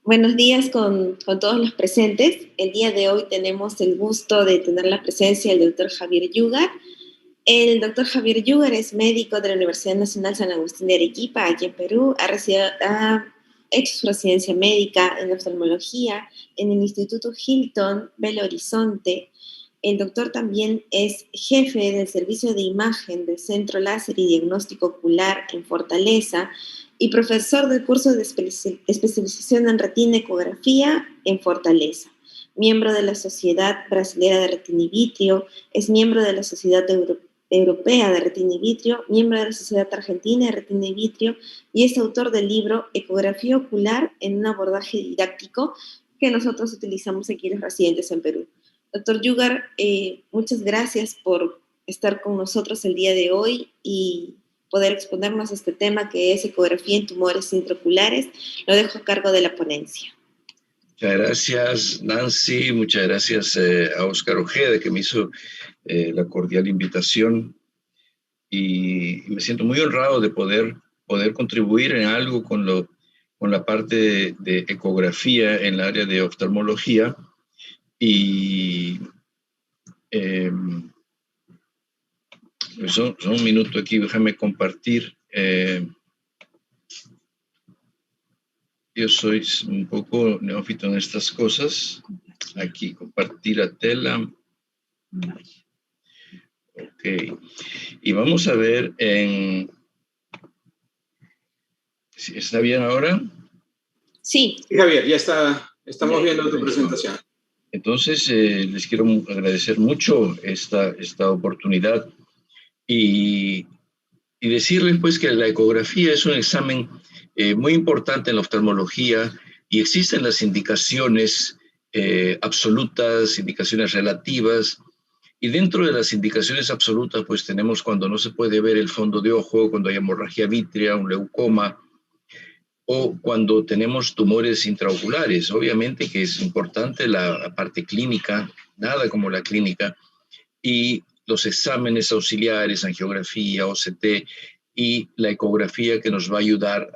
Buenos días con todos los presentes. El día de hoy tenemos el gusto de tener la presencia del doctor Javier Yugar. El doctor Javier Yugar es médico de la Universidad Nacional San Agustín de Arequipa, aquí en Perú. Ha hecho su residencia médica en oftalmología en el Instituto Hilton Belo Horizonte. El doctor también es jefe del servicio de imagen del Centro Láser y Diagnóstico Ocular en Fortaleza y profesor del curso de especialización en retina ecografía en Fortaleza. Miembro de la Sociedad Brasilera de Retina y Vitrio, es miembro de la Sociedad Europea de Retina y Vitrio, miembro de la Sociedad Argentina de Retina y Vitrio y es autor del libro Ecografía Ocular en un abordaje didáctico que nosotros utilizamos aquí los residentes en Perú. Doctor Yugar, muchas gracias por estar con nosotros el día de hoy y poder exponernos este tema que es ecografía en tumores intraoculares. Lo dejo a cargo de la ponencia. Muchas gracias, Nancy. Muchas gracias a Óscar Ojeda, que me hizo la cordial invitación. Y me siento muy honrado de poder contribuir en algo con la parte de ecografía en el área de oftalmología. Y pues son un minuto aquí, déjame compartir. Yo soy un poco neófito en estas cosas. Aquí, compartir la tela. Ok. Y vamos a ver ¿Está bien ahora? Sí. Sí, Javier, ya estamos viendo tu presentación. Entonces, les quiero agradecer mucho esta oportunidad y decirles pues que la ecografía es un examen muy importante en la oftalmología y existen las indicaciones absolutas, indicaciones relativas, y dentro de las indicaciones absolutas pues tenemos cuando no se puede ver el fondo de ojo, cuando hay hemorragia vítrea, un leucoma, o cuando tenemos tumores intraoculares. Obviamente que es importante la parte clínica, nada como la clínica, y los exámenes auxiliares, angiografía, OCT, y la ecografía que nos va a ayudar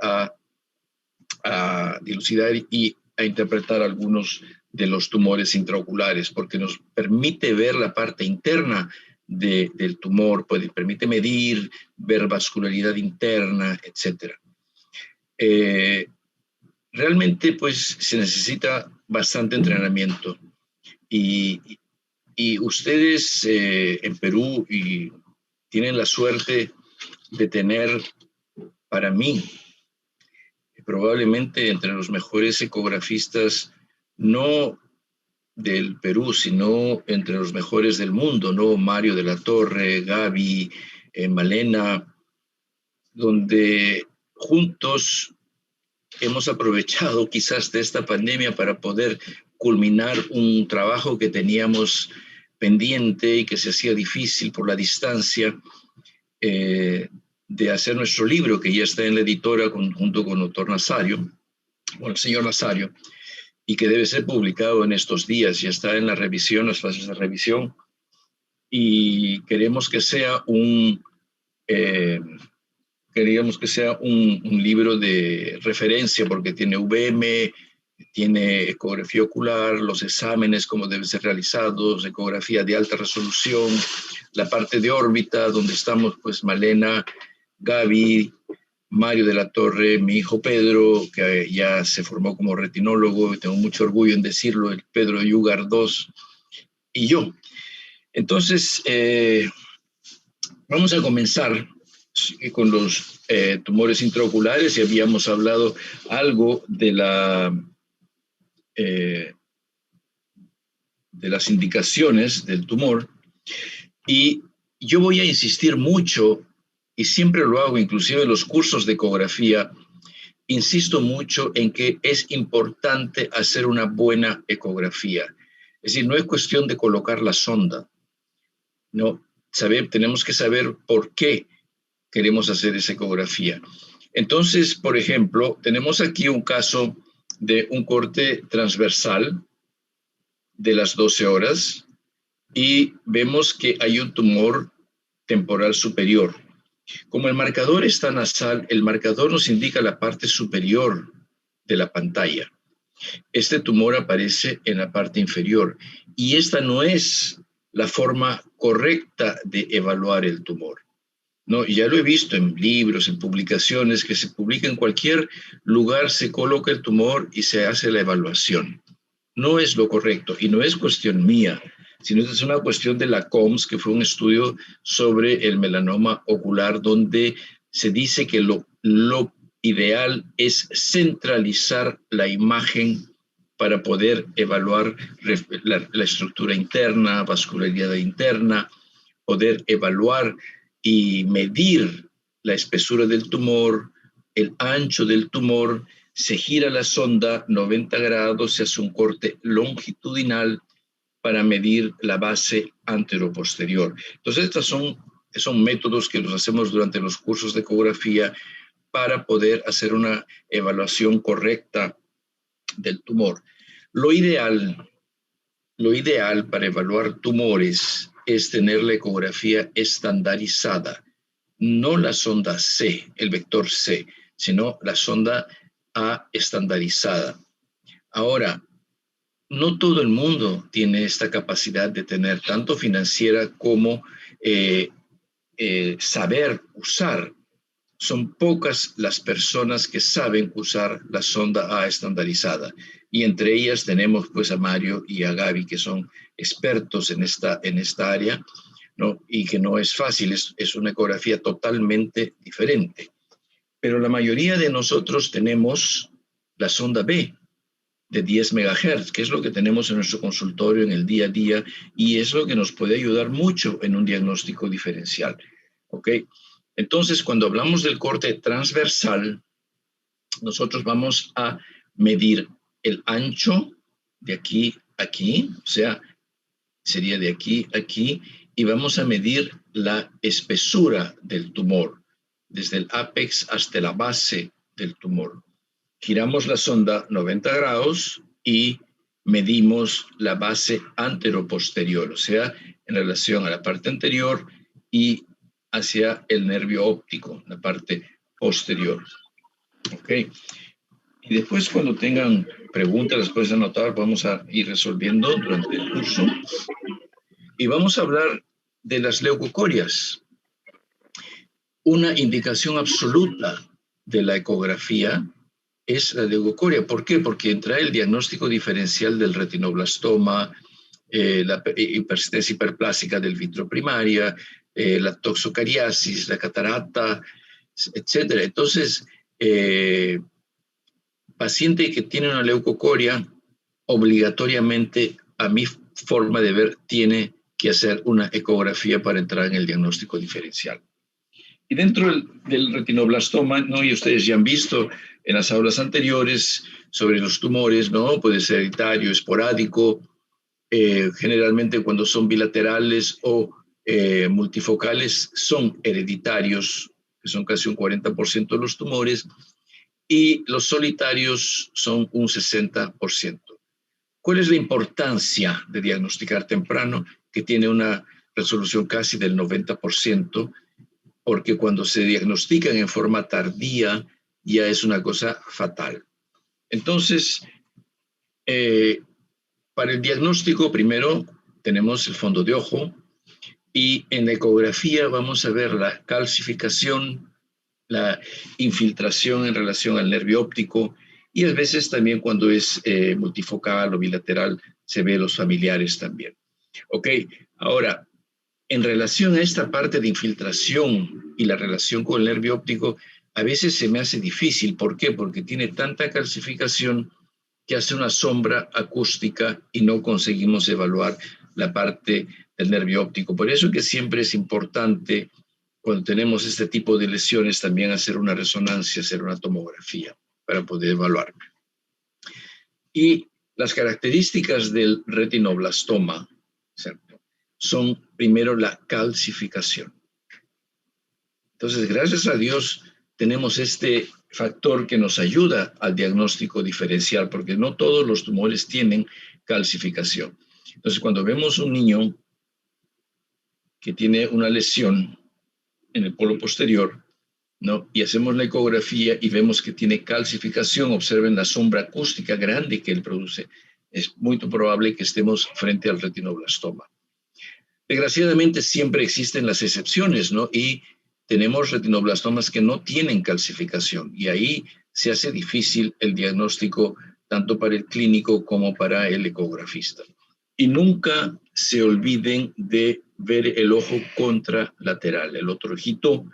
a dilucidar y a interpretar algunos de los tumores intraoculares, porque nos permite ver la parte interna del tumor, permite medir, ver vascularidad interna, etc. Realmente pues se necesita bastante entrenamiento y ustedes en Perú tienen la suerte de tener, para mí, probablemente entre los mejores ecografistas, no del Perú, sino entre los mejores del mundo, ¿no? Mario de la Torre, Gaby, Malena, donde juntos hemos aprovechado quizás de esta pandemia para poder culminar un trabajo que teníamos pendiente y que se hacía difícil por la distancia, de hacer nuestro libro, que ya está en la editora junto con el doctor Nazario, con el señor Nazario, y que debe ser publicado en estos días. Ya está en la revisión, las fases de revisión, y queremos que sea un libro de referencia, porque tiene VM, tiene ecografía ocular, los exámenes, cómo deben ser realizados, ecografía de alta resolución, la parte de órbita, donde estamos pues Malena, Gaby, Mario de la Torre, mi hijo Pedro, que ya se formó como retinólogo, y tengo mucho orgullo en decirlo, el Pedro Yugar II, y yo. Entonces, vamos a comenzar con los tumores intraoculares, y habíamos hablado algo de las indicaciones del tumor, y yo voy a insistir mucho, y siempre lo hago, inclusive en los cursos de ecografía, insisto mucho en que es importante hacer una buena ecografía. Es decir, no es cuestión de colocar la sonda, no, tenemos que saber por qué queremos hacer esa ecografía. Entonces, por ejemplo, tenemos aquí un caso de un corte transversal de las 12 horas y vemos que hay un tumor temporal superior. Como el marcador está nasal, el marcador nos indica la parte superior de la pantalla. Este tumor aparece en la parte inferior y esta no es la forma correcta de evaluar el tumor. No, ya lo he visto en libros, en publicaciones, que se publica en cualquier lugar, se coloca el tumor y se hace la evaluación. No es lo correcto y no es cuestión mía, sino es una cuestión de la COMS, que fue un estudio sobre el melanoma ocular, donde se dice que lo ideal es centralizar la imagen para poder evaluar la estructura interna, vascularidad interna, poder evaluar y medir la espesura del tumor, el ancho del tumor. Se gira la sonda 90 grados, se hace un corte longitudinal para medir la base anteroposterior. Entonces, estos son métodos que los hacemos durante los cursos de ecografía para poder hacer una evaluación correcta del tumor. Lo ideal para evaluar tumores es tener la ecografía estandarizada, no la sonda C, el vector C, sino la sonda A estandarizada. Ahora, no todo el mundo tiene esta capacidad de tener tanto financiera como saber usar. Son pocas las personas que saben usar la sonda A estandarizada, y entre ellas tenemos pues a Mario y a Gaby, que son expertos en esta área, ¿no? Y que no es fácil, es una ecografía totalmente diferente. Pero la mayoría de nosotros tenemos la sonda B de 10 MHz, que es lo que tenemos en nuestro consultorio en el día a día, y es lo que nos puede ayudar mucho en un diagnóstico diferencial. ¿Ok? Entonces, cuando hablamos del corte transversal, nosotros vamos a medir el ancho de aquí a aquí, o sea, sería de aquí a aquí, y vamos a medir la espesura del tumor, desde el ápex hasta la base del tumor. Giramos la sonda 90 grados y medimos la base anteroposterior, o sea, en relación a la parte anterior y hacia el nervio óptico, la parte posterior. ¿Ok? Y después, cuando tengan preguntas, las pueden anotar, vamos a ir resolviendo durante el curso. Y vamos a hablar de las leucocorias. Una indicación absoluta de la ecografía es la leucocoria. ¿Por qué? Porque entra el diagnóstico diferencial del retinoblastoma, la persistencia hiperplásica del vitro primaria, la toxocariasis, la catarata, etcétera. Entonces, paciente que tiene una leucocoria, obligatoriamente, a mi forma de ver, tiene que hacer una ecografía para entrar en el diagnóstico diferencial. Y dentro del retinoblastoma, ¿no? Y ustedes ya han visto en las aulas anteriores sobre los tumores, ¿no? Puede ser hereditario, esporádico, generalmente cuando son bilaterales o multifocales son hereditarios, que son casi un 40% de los tumores, y los solitarios son un 60%. ¿Cuál es la importancia de diagnosticar temprano? Que tiene una resolución casi del 90%, porque cuando se diagnostican en forma tardía ya es una cosa fatal. Entonces, para el diagnóstico primero tenemos el fondo de ojo y en la ecografía vamos a ver la calcificación, la infiltración en relación al nervio óptico y a veces también cuando es multifocal o bilateral se ve los familiares también. Ok, ahora, en relación a esta parte de infiltración y la relación con el nervio óptico, a veces se me hace difícil. ¿Por qué? Porque tiene tanta calcificación que hace una sombra acústica y no conseguimos evaluar la parte del nervio óptico. Por eso que siempre es importante, cuando tenemos este tipo de lesiones, también hacer una resonancia, hacer una tomografía para poder evaluar. Y las características del retinoblastoma, ¿cierto?, son primero la calcificación. Entonces, gracias a Dios, tenemos este factor que nos ayuda al diagnóstico diferencial, porque no todos los tumores tienen calcificación. Entonces, cuando vemos un niño que tiene una lesión en el polo posterior, ¿no? Y hacemos la ecografía y vemos que tiene calcificación. Observen la sombra acústica grande que él produce. Es muy probable que estemos frente al retinoblastoma. Desgraciadamente siempre existen las excepciones, ¿no? Y tenemos retinoblastomas que no tienen calcificación y ahí se hace difícil el diagnóstico tanto para el clínico como para el ecografista. Y nunca se olviden de ver el ojo contralateral, el otro ojito,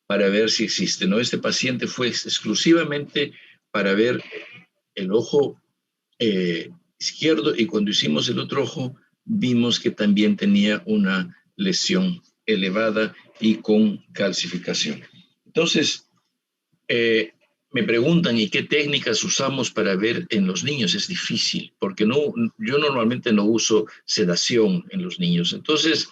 para ver si existe, ¿no? Este paciente fue exclusivamente para ver el ojo izquierdo y cuando hicimos el otro ojo vimos que también tenía una lesión elevada y con calcificación. Entonces, me preguntan, ¿y qué técnicas usamos para ver en los niños? Es difícil, porque yo normalmente no uso sedación en los niños. Entonces,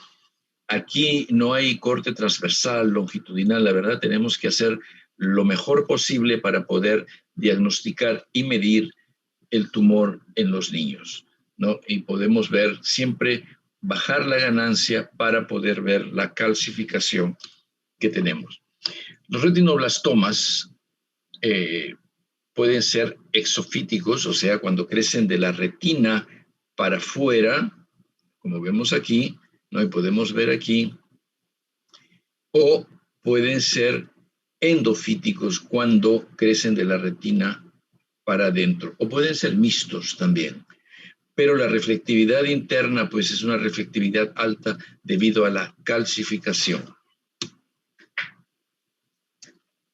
aquí no hay corte transversal, longitudinal. La verdad, tenemos que hacer lo mejor posible para poder diagnosticar y medir el tumor en los niños, ¿no? Y podemos ver siempre bajar la ganancia para poder ver la calcificación que tenemos. Los retinoblastomas pueden ser exofíticos, o sea, cuando crecen de la retina para afuera, como vemos aquí, ¿no? Y podemos ver aquí, o pueden ser endofíticos cuando crecen de la retina para adentro, o pueden ser mixtos también. Pero la reflectividad interna, pues es una reflectividad alta debido a la calcificación.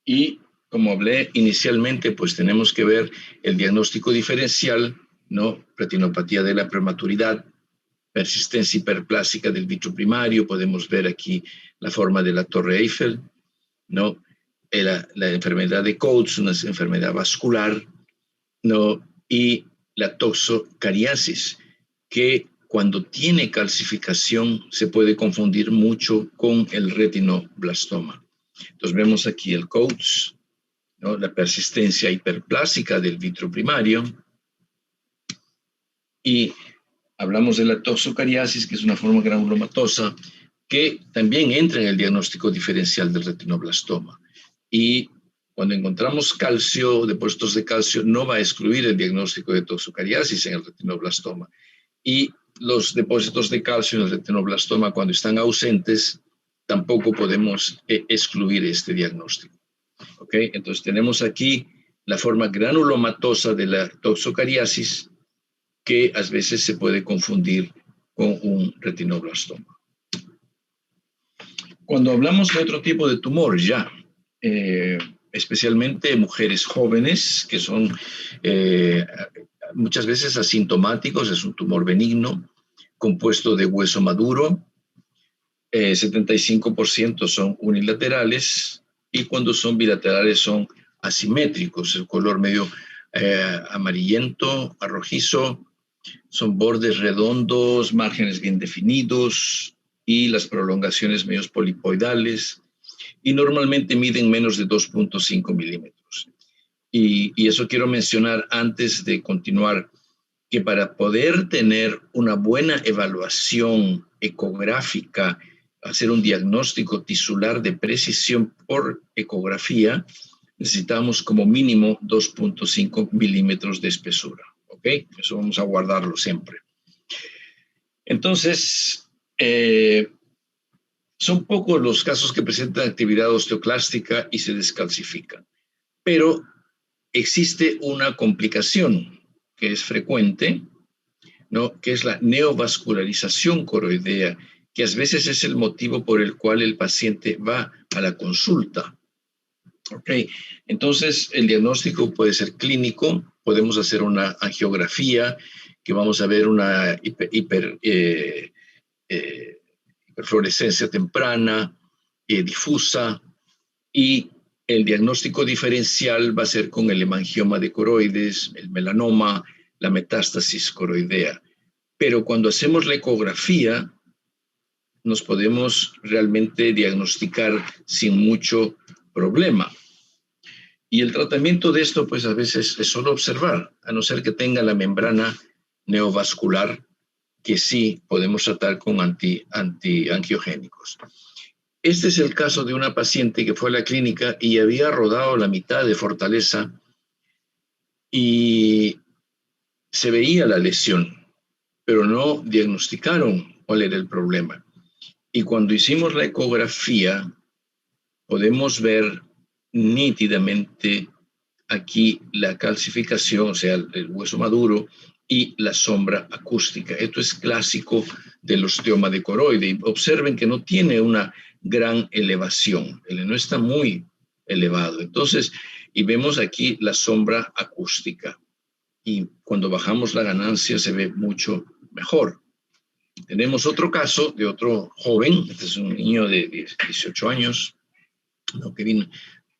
Y como hablé inicialmente, pues tenemos que ver el diagnóstico diferencial, ¿no? Retinopatía de la prematuridad, persistencia hiperplásica del vitro primario, podemos ver aquí la forma de la Torre Eiffel, ¿no? La enfermedad de Coates, una enfermedad vascular, ¿no? Y la toxocariasis, que cuando tiene calcificación se puede confundir mucho con el retinoblastoma. Entonces vemos aquí el Coates, ¿no? La persistencia hiperplásica del vitro primario, y hablamos de la toxocariasis, que es una forma granulomatosa, que también entra en el diagnóstico diferencial del retinoblastoma. Y cuando encontramos calcio, depósitos de calcio, no va a excluir el diagnóstico de toxocariasis en el retinoblastoma. Y los depósitos de calcio en el retinoblastoma, cuando están ausentes, tampoco podemos excluir este diagnóstico. ¿Ok? Entonces tenemos aquí la forma granulomatosa de la toxocariasis, que a veces se puede confundir con un retinoblastoma. Cuando hablamos de otro tipo de tumor, ya, especialmente mujeres jóvenes que son muchas veces asintomáticos, es un tumor benigno, compuesto de hueso maduro, 75% son unilaterales y cuando son bilaterales son asimétricos, el color medio amarillento, arrojizo, son bordes redondos, márgenes bien definidos y las prolongaciones medios polipoidales y normalmente miden menos de 2.5 milímetros. Y eso quiero mencionar antes de continuar, que para poder tener una buena evaluación ecográfica, hacer un diagnóstico tisular de precisión por ecografía, necesitamos como mínimo 2.5 milímetros de espesura. ¿Ok? Eso vamos a guardarlo siempre. Entonces, son pocos los casos que presentan actividad osteoclástica y se descalcifican. Pero existe una complicación que es frecuente, ¿no? Que es la neovascularización coroidea, que a veces es el motivo por el cual el paciente va a la consulta. ¿Ok? Entonces, el diagnóstico puede ser clínico, podemos hacer una angiografía, que vamos a ver una hiperfluorescencia temprana, difusa, y el diagnóstico diferencial va a ser con el hemangioma de coroides, el melanoma, la metástasis coroidea. Pero cuando hacemos la ecografía, nos podemos realmente diagnosticar sin mucho problema. Y el tratamiento de esto, pues a veces es solo observar, a no ser que tenga la membrana neovascular, que sí podemos tratar con antiangiogénicos. Este es el caso de una paciente que fue a la clínica y había rodado la mitad de Fortaleza y se veía la lesión, pero no diagnosticaron cuál era el problema. Y cuando hicimos la ecografía, podemos ver nítidamente aquí la calcificación, o sea, el hueso maduro y la sombra acústica. Esto es clásico del osteoma de coroide. Observen que no tiene una gran elevación, no está muy elevado. Entonces, y vemos aquí la sombra acústica. Y cuando bajamos la ganancia se ve mucho mejor. Tenemos otro caso de otro joven, este es un niño de 18 años, ¿no? Que vino,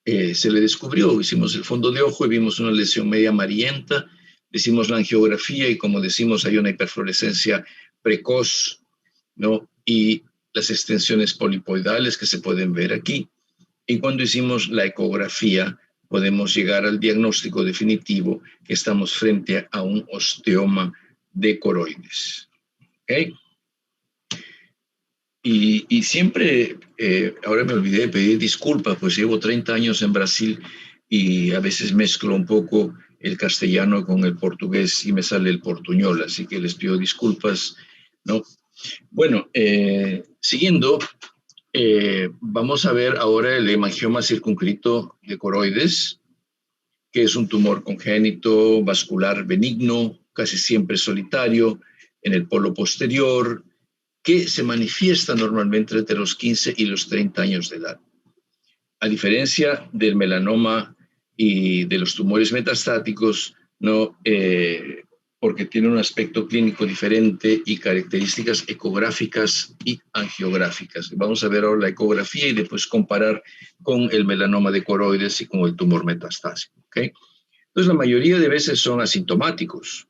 se le descubrió, hicimos el fondo de ojo y vimos una lesión media amarillenta, hicimos la angiografía y como decimos hay una hiperfluorescencia precoz, ¿no? Y las extensiones polipoidales que se pueden ver aquí. Y cuando hicimos la ecografía podemos llegar al diagnóstico definitivo que estamos frente a un osteoma de coroides. ¿Okay? Y siempre, ahora me olvidé de pedir disculpas, pues llevo 30 años en Brasil y a veces mezclo un poco el castellano con el portugués y me sale el portuñol, así que les pido disculpas, ¿no? Bueno, siguiendo, vamos a ver ahora el hemangioma circunscrito de coroides, que es un tumor congénito vascular benigno, casi siempre solitario, en el polo posterior, que se manifiesta normalmente entre los 15 y los 30 años de edad. A diferencia del melanoma y de los tumores metastáticos, ¿no? Porque tiene un aspecto clínico diferente y características ecográficas y angiográficas. Vamos a ver ahora la ecografía y después comparar con el melanoma de coroides y con el tumor metastásico. ¿Okay? Entonces, la mayoría de veces son asintomáticos.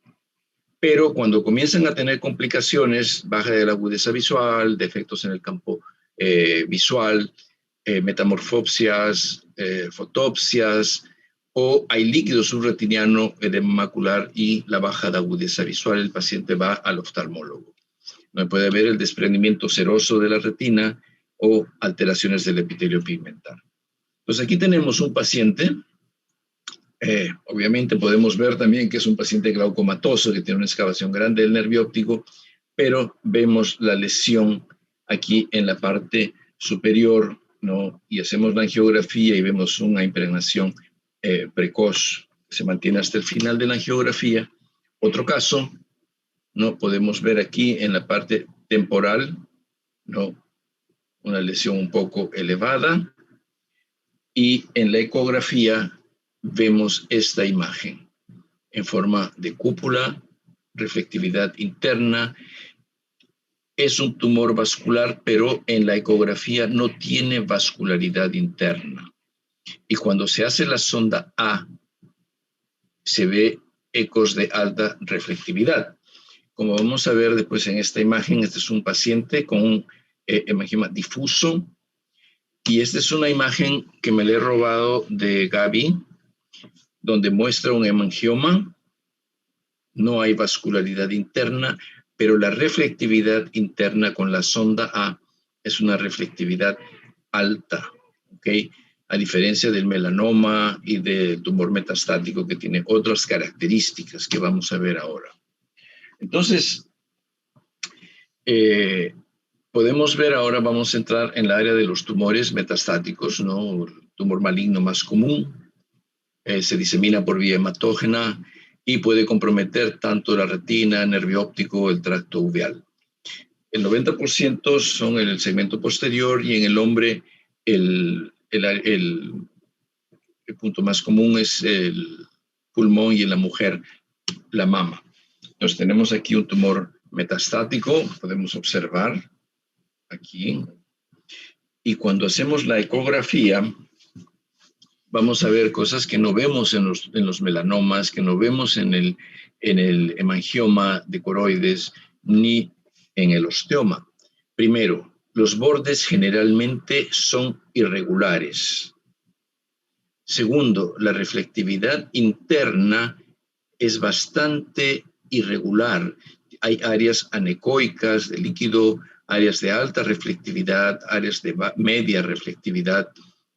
Pero cuando comienzan a tener complicaciones, baja de la agudeza visual, defectos en el campo visual, metamorfopsias, fotopsias, o hay líquido subretiniano, edema macular y la baja de agudeza visual, el paciente va al oftalmólogo. No puede haber el desprendimiento seroso de la retina o alteraciones del epitelio pigmentar. Entonces aquí tenemos un paciente. Obviamente podemos ver también que es un paciente glaucomatoso que tiene una excavación grande del nervio óptico, pero vemos la lesión aquí en la parte superior, ¿no? Y hacemos la angiografía y vemos una impregnación precoz que se mantiene hasta el final de la angiografía. Otro caso, ¿no? Podemos ver aquí en la parte temporal, ¿no? Una lesión un poco elevada, y en la ecografía vemos esta imagen en forma de cúpula, reflectividad interna. Es un tumor vascular, pero en la ecografía no tiene vascularidad interna. Y cuando se hace la sonda A, se ve ecos de alta reflectividad. Como vamos a ver después en esta imagen, este es un paciente con un hemangioma difuso. Y esta es una imagen que me le he robado de Gaby, donde muestra un hemangioma, no hay vascularidad interna, pero la reflectividad interna con la sonda A es una reflectividad alta, ¿ok? A diferencia del melanoma y del tumor metastático que tiene otras características que vamos a ver ahora. Entonces, podemos ver ahora, vamos a entrar en el área de los tumores metastáticos, ¿no? El tumor maligno más común. Se disemina por vía hematógena y puede comprometer tanto la retina, nervio óptico o el tracto uveal. El 90% son en el segmento posterior y en el hombre el punto más común es el pulmón y en la mujer la mama. Entonces tenemos aquí un tumor metastático, podemos observar aquí. Y cuando hacemos la ecografía, vamos a ver cosas que no vemos en los melanomas, que no vemos en el hemangioma de coroides ni en el osteoma. Primero, los bordes generalmente son irregulares. Segundo, la reflectividad interna es bastante irregular. Hay áreas anecoicas de líquido áreas de alta reflectividad, áreas de media reflectividad,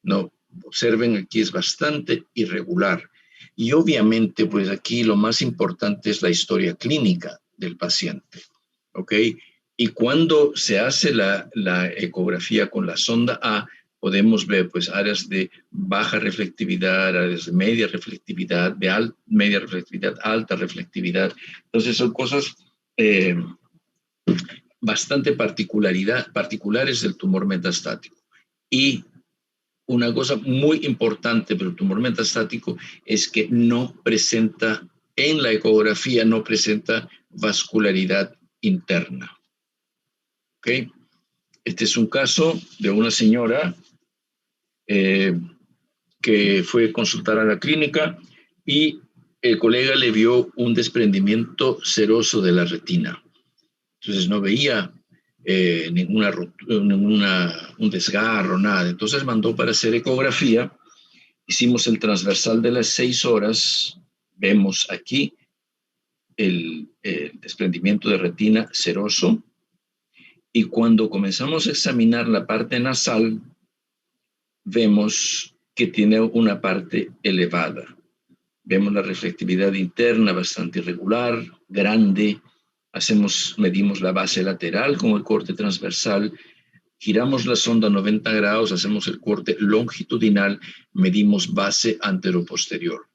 ¿no? Observen, aquí es bastante irregular. Y obviamente, pues aquí lo más importante es la historia clínica del paciente, ¿ok? Y cuando se hace la ecografía con la sonda A, podemos ver pues áreas de baja reflectividad, áreas de media reflectividad, media reflectividad, alta reflectividad. Entonces son cosas bastante particulares del tumor metastático. Y una cosa muy importante del tumor metastático es que no presenta, en la ecografía no presenta vascularidad interna. ¿Ok? Este es un caso de una señora que fue a consultar a la clínica y el colega le vio un desprendimiento seroso de la retina. Entonces no veía un desgarro, nada. Entonces mandó para hacer ecografía. Hicimos el transversal de las 6 horas. Vemos aquí el desprendimiento de retina seroso. Y cuando comenzamos a examinar la parte nasal, vemos que tiene una parte elevada. Vemos la reflectividad interna bastante irregular, grande. Medimos la base lateral con el corte transversal, giramos la sonda 90 grados, hacemos el corte longitudinal, medimos base anteroposterior.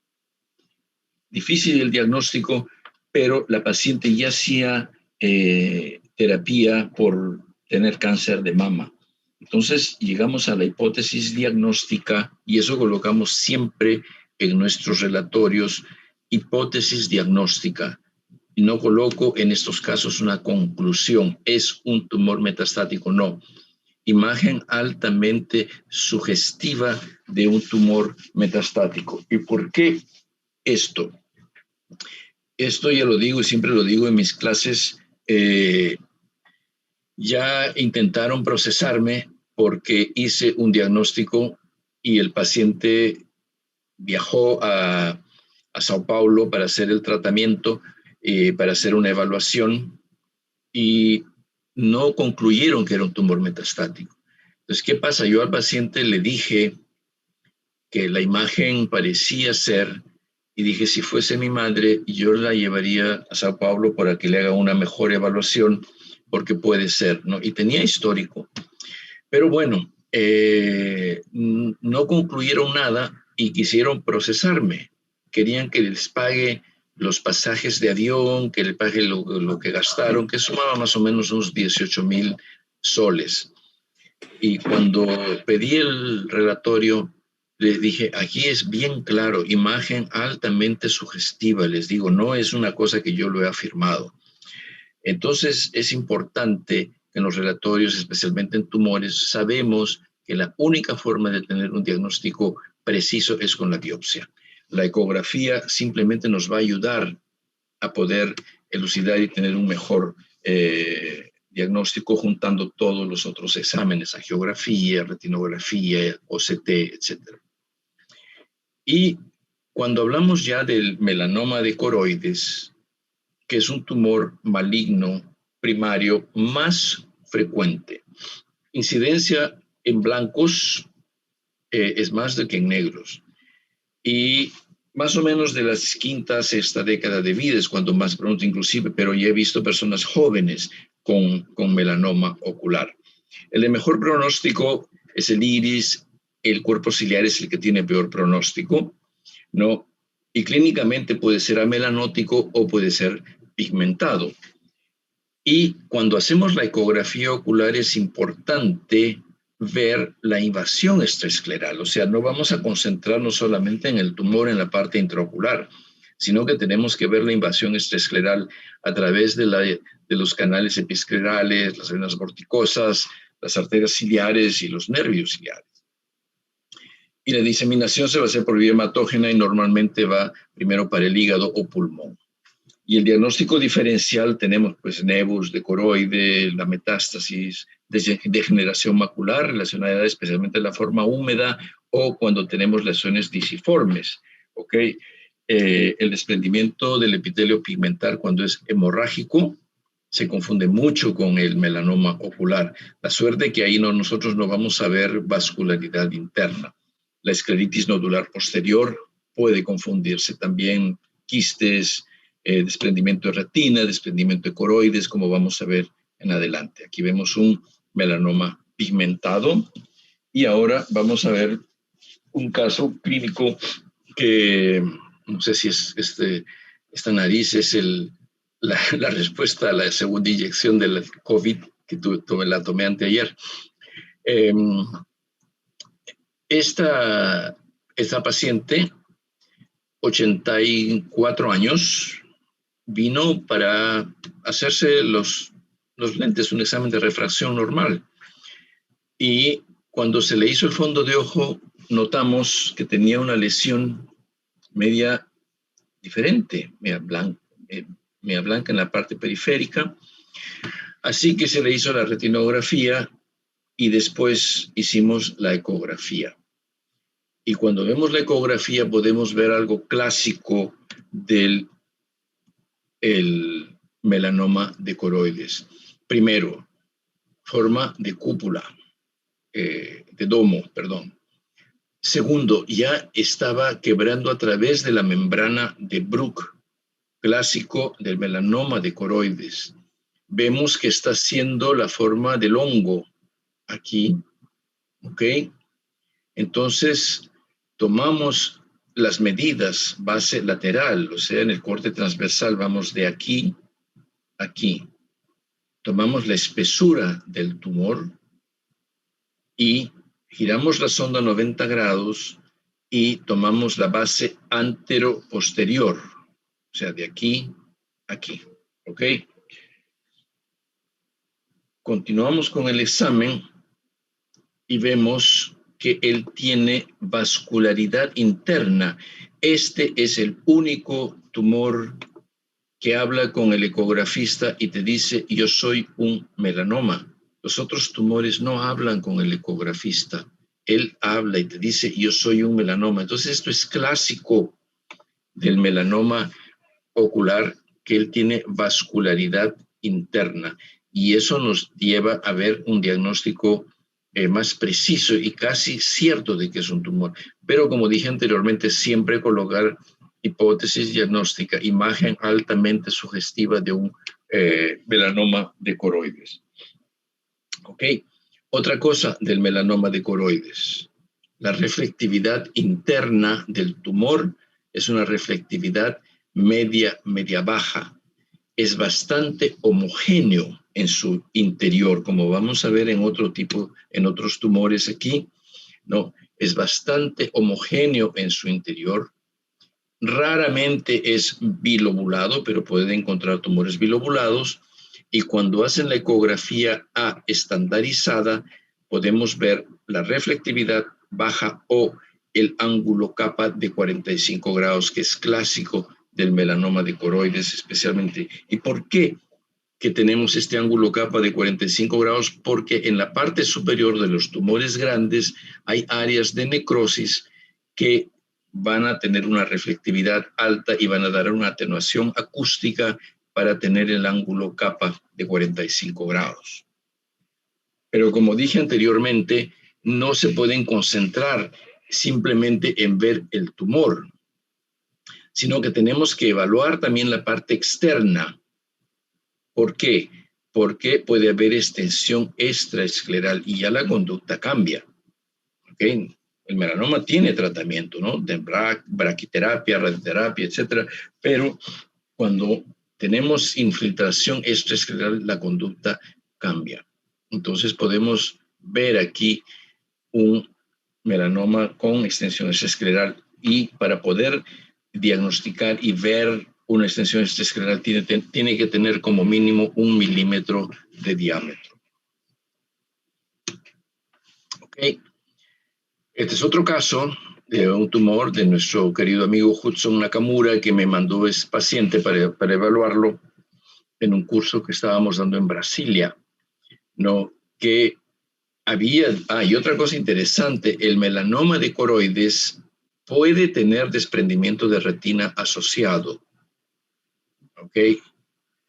Difícil el diagnóstico, pero la paciente ya hacía terapia por tener cáncer de mama. Entonces llegamos a la hipótesis diagnóstica y eso colocamos siempre en nuestros relatorios, hipótesis diagnóstica. Y no coloco en estos casos una conclusión, ¿es un tumor metastático? No. Imagen altamente sugestiva de un tumor metastático. ¿Y por qué esto? Esto ya lo digo y siempre lo digo en mis clases. Ya intentaron procesarme porque hice un diagnóstico y el paciente viajó a Sao Paulo para hacer el tratamiento, para hacer una evaluación y no concluyeron que era un tumor metastático. Entonces, ¿qué pasa? Yo al paciente le dije que la imagen parecía ser, y dije, si fuese mi madre, yo la llevaría a Sao Paulo para que le haga una mejor evaluación, porque puede ser, ¿no? Y tenía histórico. Pero bueno, no concluyeron nada y quisieron procesarme. Querían que les pague los pasajes de avión, que le pague lo que gastaron, que sumaba más o menos unos 18,000 soles. Y cuando pedí el relatorio, les dije, aquí es bien claro, imagen altamente sugestiva. Les digo, no es una cosa que yo lo he afirmado. Entonces, es importante que en los relatorios, especialmente en tumores, sabemos que la única forma de tener un diagnóstico preciso es con la biopsia. La ecografía simplemente nos va a ayudar a poder elucidar y tener un mejor diagnóstico juntando todos los otros exámenes, angiografía, retinografía, OCT, etc. Y cuando hablamos ya del melanoma de coroides, que es un tumor maligno primario más frecuente, incidencia en blancos es más de que en negros. Y más o menos de las quinta, sexta década de vida es cuando más pronto inclusive, pero ya he visto personas jóvenes con melanoma ocular. El de mejor pronóstico es el iris, el cuerpo ciliar es el que tiene peor pronóstico, ¿no? Y clínicamente puede ser amelanótico o puede ser pigmentado. Y cuando hacemos la ecografía ocular es importante ver la invasión extraescleral, o sea, no vamos a concentrarnos solamente en el tumor en la parte intraocular, sino que tenemos que ver la invasión extraescleral a través de los canales episclerales, las venas vorticosas, las arterias ciliares y los nervios ciliares. Y la diseminación se va a hacer por vía hematógena y normalmente va primero para el hígado o pulmón. Y el diagnóstico diferencial tenemos pues nevus de coroide, la metástasis, degeneración macular relacionada especialmente a la forma húmeda o cuando tenemos lesiones disiformes, ¿ok? El desprendimiento del epitelio pigmentar cuando es hemorrágico se confunde mucho con el melanoma ocular. La suerte que ahí nosotros no vamos a ver vascularidad interna. La escleritis nodular posterior puede confundirse también, quistes, desprendimiento de retina, desprendimiento de coroides, como vamos a ver en adelante. Aquí vemos un melanoma pigmentado y ahora vamos a ver un caso clínico que no sé si es esta nariz es la respuesta a la segunda inyección del COVID que la tomé anteayer. Esta paciente, 84 años, vino para hacerse los lentes, un examen de refracción normal. Y cuando se le hizo el fondo de ojo, notamos que tenía una lesión media diferente, media blanca en la parte periférica. Así que se le hizo la retinografía y después hicimos la ecografía. Y cuando vemos la ecografía podemos ver algo clásico del melanoma de coroides. Primero, forma de cúpula, de domo, perdón. Segundo, ya estaba quebrando a través de la membrana de Bruch, clásico del melanoma de coroides. Vemos que está haciendo la forma del hongo aquí, ¿ok? Entonces, tomamos las medidas base lateral, o sea, en el corte transversal vamos de aquí a aquí. Tomamos la espesura del tumor y giramos la sonda 90 grados y tomamos la base antero-posterior, o sea, de aquí a aquí, ¿ok? Continuamos con el examen y vemos que él tiene vascularidad interna. Este es el único tumor que habla con el ecografista y te dice, yo soy un melanoma. Los otros tumores no hablan con el ecografista. Él habla y te dice, yo soy un melanoma. Entonces, esto es clásico del melanoma ocular, que él tiene vascularidad interna. Y eso nos lleva a ver un diagnóstico más preciso y casi cierto de que es un tumor. Pero como dije anteriormente, siempre colocar hipótesis diagnóstica, imagen altamente sugestiva de un melanoma de coroides. ¿Ok? Otra cosa del melanoma de coroides, la reflectividad interna del tumor es una reflectividad media-baja. Es bastante homogéneo en su interior, como vamos a ver en otros tumores aquí, ¿no? Es bastante homogéneo en su interior. Raramente es bilobulado, pero pueden encontrar tumores bilobulados. Y cuando hacen la ecografía A estandarizada, podemos ver la reflectividad baja o el ángulo capa de 45 grados, que es clásico del melanoma de coroides especialmente. ¿Y por qué que tenemos este ángulo capa de 45 grados? Porque en la parte superior de los tumores grandes hay áreas de necrosis que van a tener una reflectividad alta y van a dar una atenuación acústica para tener el ángulo capa de 45 grados. Pero como dije anteriormente, no se pueden concentrar simplemente en ver el tumor, sino que tenemos que evaluar también la parte externa. ¿Por qué? Porque puede haber extensión extraescleral y ya la conducta cambia. ¿Okay? El melanoma tiene tratamiento, ¿no? De braquiterapia, radioterapia, etcétera, pero cuando tenemos infiltración extraescleral, la conducta cambia. Entonces podemos ver aquí un melanoma con extensión extraescleral y para poder diagnosticar y ver una extensión extraescleral tiene que tener como mínimo 1 milímetro de diámetro. Ok. Este es otro caso de un tumor de nuestro querido amigo Hudson Nakamura, que me mandó ese paciente para evaluarlo en un curso que estábamos dando en Brasilia, ¿no? Que había, y otra cosa interesante, el melanoma de coroides puede tener desprendimiento de retina asociado, ¿ok?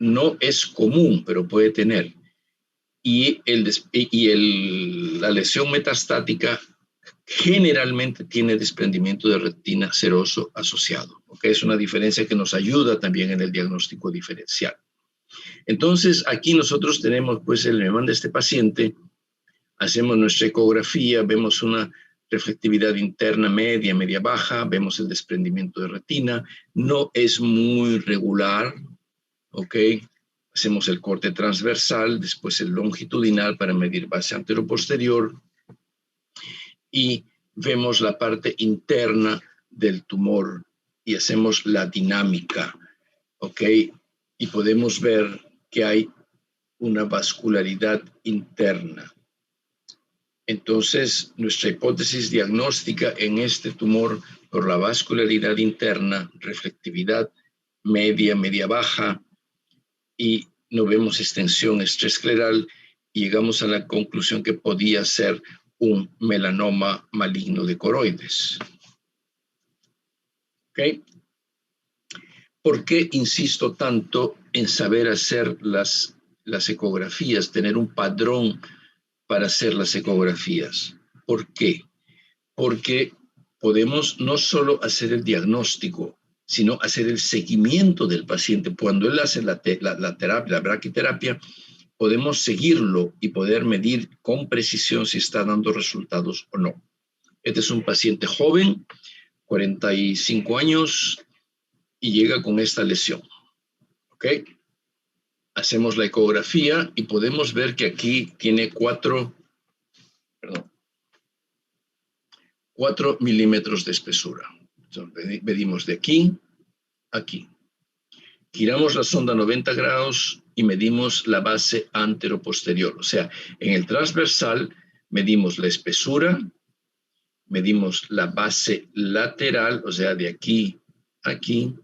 no es común, pero puede tener. Y la lesión metastática generalmente tiene desprendimiento de retina seroso asociado. ¿Okay? Es una diferencia que nos ayuda también en el diagnóstico diferencial. Entonces, aquí nosotros tenemos, pues, me manda este paciente, hacemos nuestra ecografía, vemos una reflectividad interna media, media baja, vemos el desprendimiento de retina, no es muy regular, ¿ok? Hacemos el corte transversal, después el longitudinal para medir base anteroposterior y vemos la parte interna del tumor y hacemos la dinámica, ¿ok? Y podemos ver que hay una vascularidad interna. Entonces, nuestra hipótesis diagnóstica en este tumor por la vascularidad interna, reflectividad media, media baja, y no vemos extensión extraescleral, y llegamos a la conclusión que podía ser un melanoma maligno de coroides. ¿Ok? ¿Por qué insisto tanto en saber hacer las ecografías, tener un padrón para hacer las ecografías? ¿Por qué? Porque podemos no solo hacer el diagnóstico, sino hacer el seguimiento del paciente. Cuando él hace la terapia, la braquiterapia, podemos seguirlo y poder medir con precisión si está dando resultados o no. Este es un paciente joven, 45 años, y llega con esta lesión. ¿Ok? Hacemos la ecografía y podemos ver que aquí tiene 4 milímetros de espesura. Entonces, medimos de aquí a aquí. Giramos la sonda 90 grados y medimos la base anteroposterior. O sea, en el transversal medimos la espesura, medimos la base lateral, o sea, de aquí a aquí.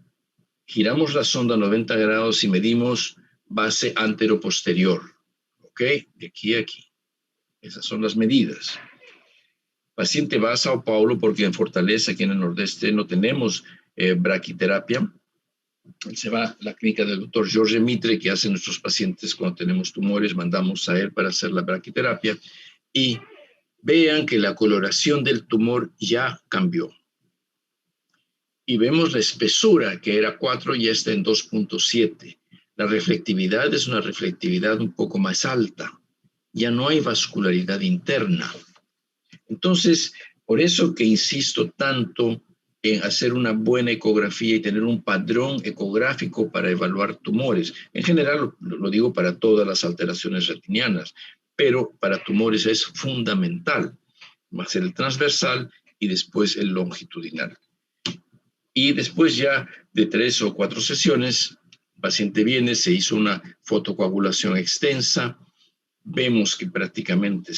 Giramos la sonda 90 grados y medimos base anteroposterior. ¿Ok? De aquí a aquí. Esas son las medidas. El paciente va a Sao Paulo porque en Fortaleza, aquí en el Nordeste, no tenemos braquiterapia. Él se va a la clínica del doctor Jorge Mitre, que hace nuestros pacientes cuando tenemos tumores, mandamos a él para hacer la braquiterapia. Y vean que la coloración del tumor ya cambió. Y vemos la espesura, que era 4 y está en 2.7. La reflectividad es una reflectividad un poco más alta. Ya no hay vascularidad interna. Entonces, por eso que insisto tanto en hacer una buena ecografía y tener un padrón ecográfico para evaluar tumores. En general, lo digo para todas las alteraciones retinianas, pero para tumores es fundamental hacer el transversal y después el longitudinal. Y después ya de 3 o 4 sesiones, el paciente viene, se hizo una fotocoagulación extensa, vemos que prácticamente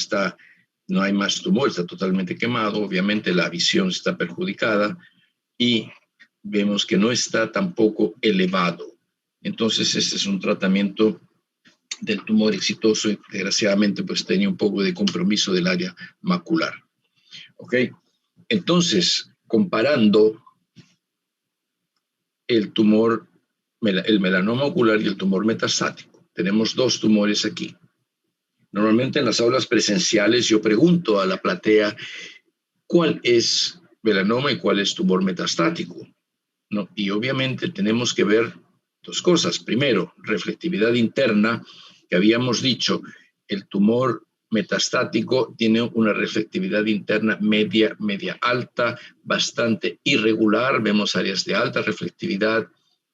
no hay más tumor, está totalmente quemado, obviamente la visión está perjudicada y vemos que no está tampoco elevado. Entonces este es un tratamiento del tumor exitoso y desgraciadamente pues tenía un poco de compromiso del área macular. ¿Ok? Entonces, comparando el tumor, el melanoma ocular y el tumor metastático, tenemos 2 tumores aquí. Normalmente en las aulas presenciales yo pregunto a la platea cuál es melanoma y cuál es tumor metastático, ¿no? Y obviamente tenemos que ver 2 cosas. Primero, reflectividad interna, que habíamos dicho, el tumor metastático tiene una reflectividad interna media, media alta, bastante irregular. Vemos áreas de alta reflectividad,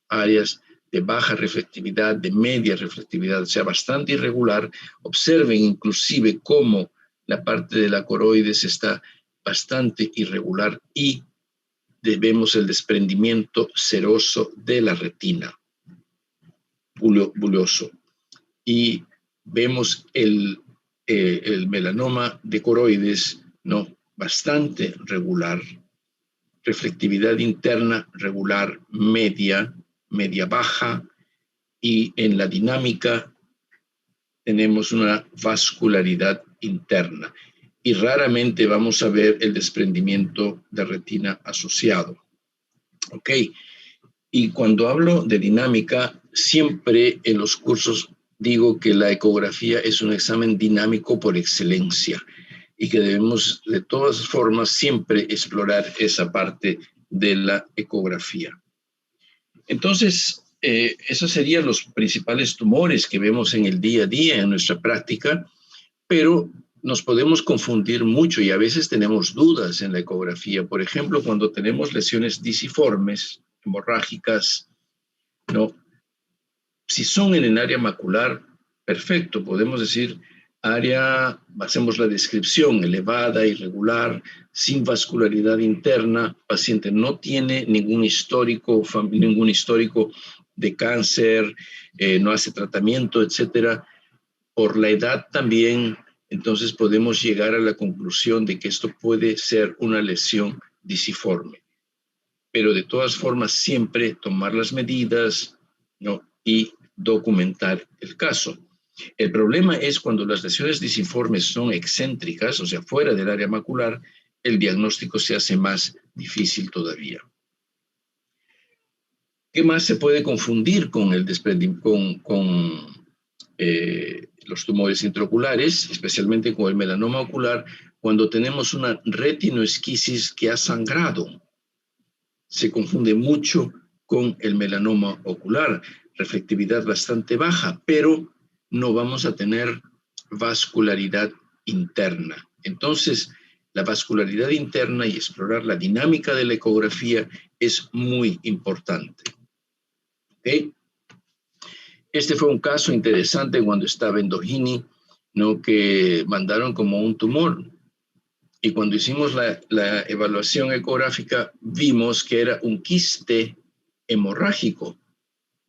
áreas de baja reflectividad, de media reflectividad, o sea, bastante irregular. Observen inclusive cómo la parte de la coroides está bastante irregular y vemos el desprendimiento seroso de la retina, buloso. Y vemos el melanoma de coroides, ¿no? Bastante regular, reflectividad interna regular, media, media baja, y en la dinámica tenemos una vascularidad interna. Y raramente vamos a ver el desprendimiento de retina asociado. ¿Ok? Y cuando hablo de dinámica, siempre en los cursos digo que la ecografía es un examen dinámico por excelencia y que debemos de todas formas siempre explorar esa parte de la ecografía. Entonces, esos serían los principales tumores que vemos en el día a día en nuestra práctica, pero nos podemos confundir mucho y a veces tenemos dudas en la ecografía. Por ejemplo, cuando tenemos lesiones disiformes, hemorrágicas, ¿no? Si son en el área macular, perfecto, podemos decir área, hacemos la descripción, elevada, irregular, sin vascularidad interna, paciente no tiene ningún histórico de cáncer, no hace tratamiento, etcétera. Por la edad también, entonces podemos llegar a la conclusión de que esto puede ser una lesión disiforme. Pero de todas formas, siempre tomar las medidas, ¿no? Y documentar el caso. El problema es cuando las lesiones disiformes son excéntricas, o sea, fuera del área macular, el diagnóstico se hace más difícil todavía. ¿Qué más se puede confundir con el los tumores intraoculares, especialmente con el melanoma ocular, cuando tenemos una retinoesquisis que ha sangrado? Se confunde mucho con el melanoma ocular, reflectividad bastante baja, pero no vamos a tener vascularidad interna. Entonces, la vascularidad interna y explorar la dinámica de la ecografía es muy importante. ¿Okay? Este fue un caso interesante cuando estaba en Doheny, ¿no? Que mandaron como un tumor. Y cuando hicimos la evaluación ecográfica, vimos que era un quiste hemorrágico.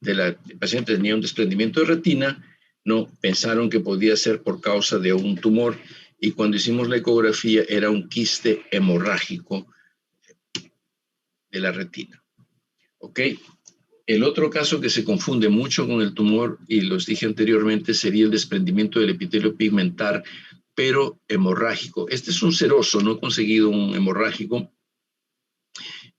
El paciente tenía un desprendimiento de retina, no pensaron que podía ser por causa de un tumor, y cuando hicimos la ecografía era un quiste hemorrágico de la retina. ¿Ok? El otro caso que se confunde mucho con el tumor, y los dije anteriormente, sería el desprendimiento del epitelio pigmentar, pero hemorrágico. Este es un seroso, no he conseguido un hemorrágico.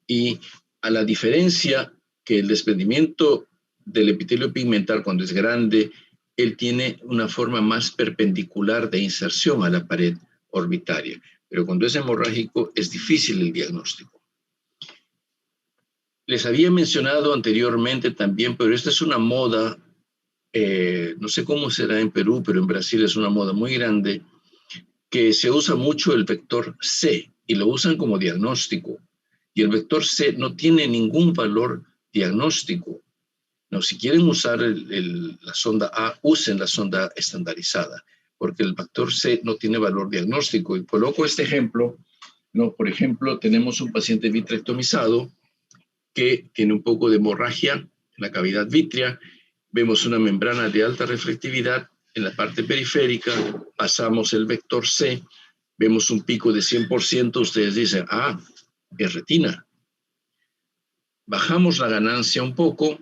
Y a la diferencia que el desprendimiento del epitelio pigmentar, cuando es grande, él tiene una forma más perpendicular de inserción a la pared orbitaria. Pero cuando es hemorrágico, es difícil el diagnóstico. Les había mencionado anteriormente también, pero esta es una moda, no sé cómo será en Perú, pero en Brasil es una moda muy grande, que se usa mucho el vector C y lo usan como diagnóstico. Y el vector C no tiene ningún valor diagnóstico. No, si quieren usar la sonda A, usen la sonda estandarizada, porque el vector C no tiene valor diagnóstico. Y coloco este ejemplo, ¿no? Por ejemplo, tenemos un paciente vitrectomizado que tiene un poco de hemorragia en la cavidad vítrea. Vemos una membrana de alta reflectividad en la parte periférica, pasamos el vector C, vemos un pico de 100%, ustedes dicen, ah, es retina. Bajamos la ganancia un poco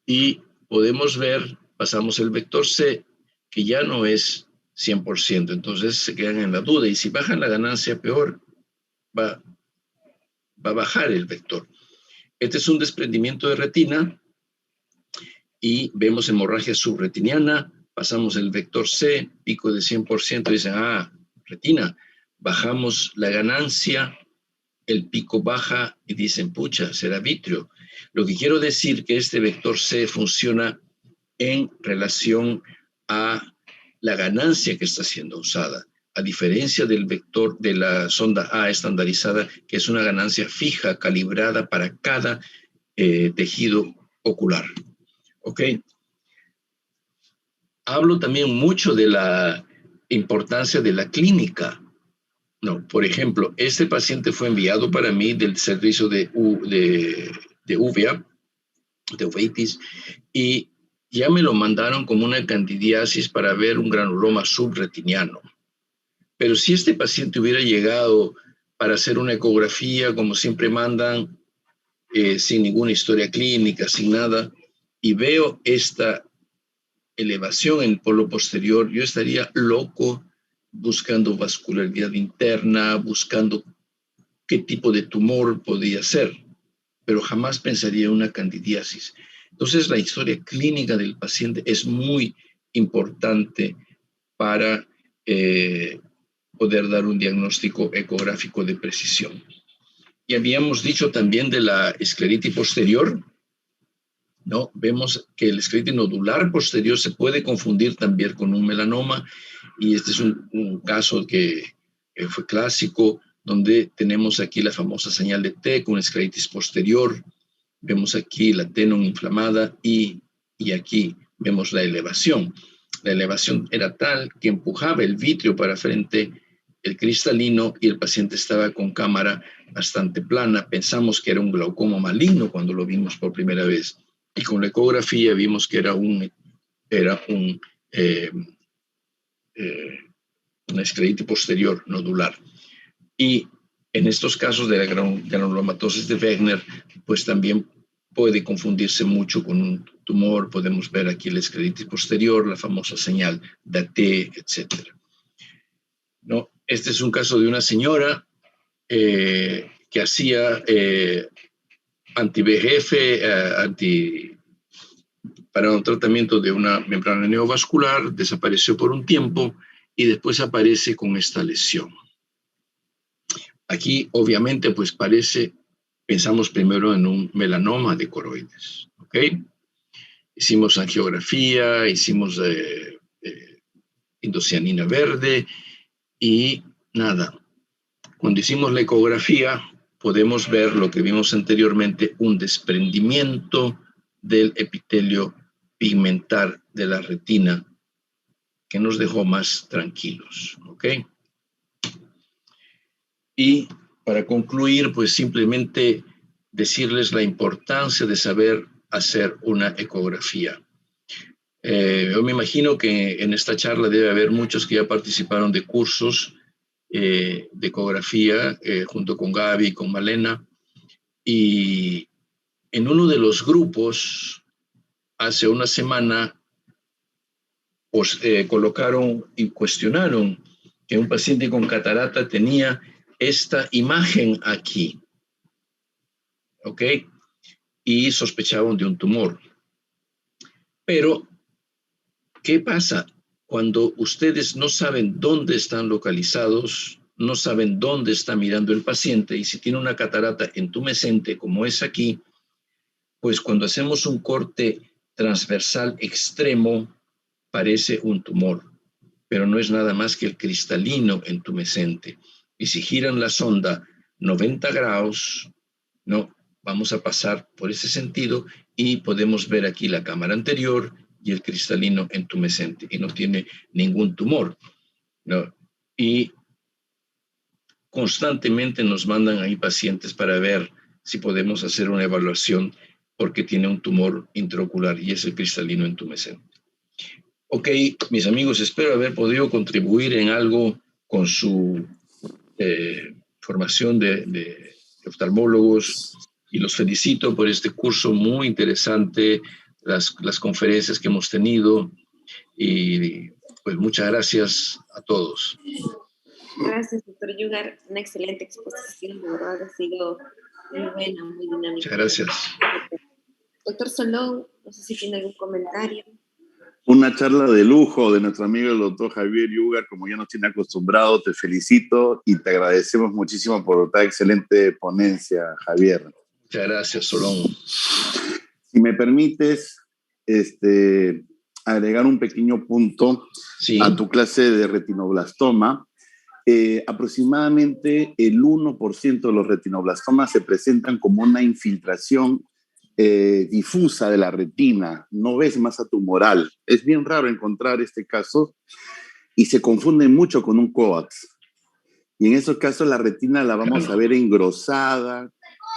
y podemos ver, pasamos el vector C, que ya no es 100%, entonces se quedan en la duda, y si bajan la ganancia, peor, va a bajar el vector. Este es un desprendimiento de retina, y vemos hemorragia subretiniana, pasamos el vector C, pico de 100%, dicen, ah, retina, bajamos la ganancia, el pico baja y dicen, pucha, será vítreo. Lo que quiero decir que este vector C funciona en relación a la ganancia que está siendo usada, a diferencia del vector de la sonda A estandarizada, que es una ganancia fija, calibrada para cada tejido ocular. ¿Ok? Hablo también mucho de la importancia de la clínica. No, por ejemplo, este paciente fue enviado para mí del servicio de uvea, de uveitis, y ya me lo mandaron como una candidiasis para ver un granuloma subretiniano. Pero si este paciente hubiera llegado para hacer una ecografía, como siempre mandan, sin ninguna historia clínica, sin nada, y veo esta elevación en el polo posterior, yo estaría loco buscando vascularidad interna, buscando qué tipo de tumor podía ser, pero jamás pensaría en una candidiasis. Entonces, la historia clínica del paciente es muy importante para poder dar un diagnóstico ecográfico de precisión. Y habíamos dicho también de la escleritis posterior, ¿no? Vemos que el escleritis nodular posterior se puede confundir también con un melanoma, y este es un caso que fue clásico, donde tenemos aquí la famosa señal de T con escleritis posterior. Vemos aquí la tenon inflamada y aquí vemos la elevación. La elevación era tal que empujaba el vitrio para frente, el cristalino, y el paciente estaba con cámara bastante plana. Pensamos que era un glaucoma maligno cuando lo vimos por primera vez. Y con la ecografía vimos que era una escleritis posterior nodular. Y en estos casos de la granulomatosis de Wegener, pues también puede confundirse mucho con un tumor. Podemos ver aquí la escleritis posterior, la famosa señal de T, etc. ¿No? Este es un caso de una señora que hacía anti-VEGF, para un tratamiento de una membrana neovascular, desapareció por un tiempo y después aparece con esta lesión. Aquí, obviamente, pues pensamos primero en un melanoma de coroides, ¿ok? Hicimos angiografía, hicimos indocianina verde y nada. Cuando hicimos la ecografía, podemos ver lo que vimos anteriormente, un desprendimiento del epitelio pigmentar de la retina que nos dejó más tranquilos, ¿ok? Y para concluir, pues simplemente decirles la importancia de saber hacer una ecografía. Yo me imagino que en esta charla debe haber muchos que ya participaron de cursos de ecografía junto con Gaby y con Malena. Y en uno de los grupos, hace una semana, pues, colocaron y cuestionaron que un paciente con catarata tenía esta imagen aquí, ¿ok? Y sospechaban de un tumor. Pero, ¿qué pasa? Cuando ustedes no saben dónde están localizados, no saben dónde está mirando el paciente, y si tiene una catarata entumescente como es aquí, pues cuando hacemos un corte transversal extremo, parece un tumor, pero no es nada más que el cristalino entumescente. Y si giran la sonda 90 grados, no, vamos a pasar por ese sentido y podemos ver aquí la cámara anterior y el cristalino entumescente, y no tiene ningún tumor, ¿no? Y constantemente nos mandan ahí pacientes para ver si podemos hacer una evaluación porque tiene un tumor intraocular y es el cristalino entumescente. Ok, mis amigos, espero haber podido contribuir en algo con su formación de oftalmólogos, y los felicito por este curso muy interesante, las conferencias que hemos tenido, y pues muchas gracias a todos. Gracias, doctor Yugar. Una excelente exposición, de verdad ha sido muy buena, muy dinámica. Muchas gracias. Doctor Solón, no sé si tiene algún comentario. Una charla de lujo de nuestro amigo el doctor Javier Yugar, como ya nos tiene acostumbrado. Te felicito y te agradecemos muchísimo por esta excelente ponencia, Javier. Muchas gracias, Solón. Si me permites agregar un pequeño punto a tu clase de retinoblastoma. Aproximadamente el 1% de los retinoblastomas se presentan como una infiltración difusa de la retina, no ves masa tumoral. Es bien raro encontrar este caso y se confunde mucho con un COAX. Y en esos casos la retina la vamos a ver engrosada,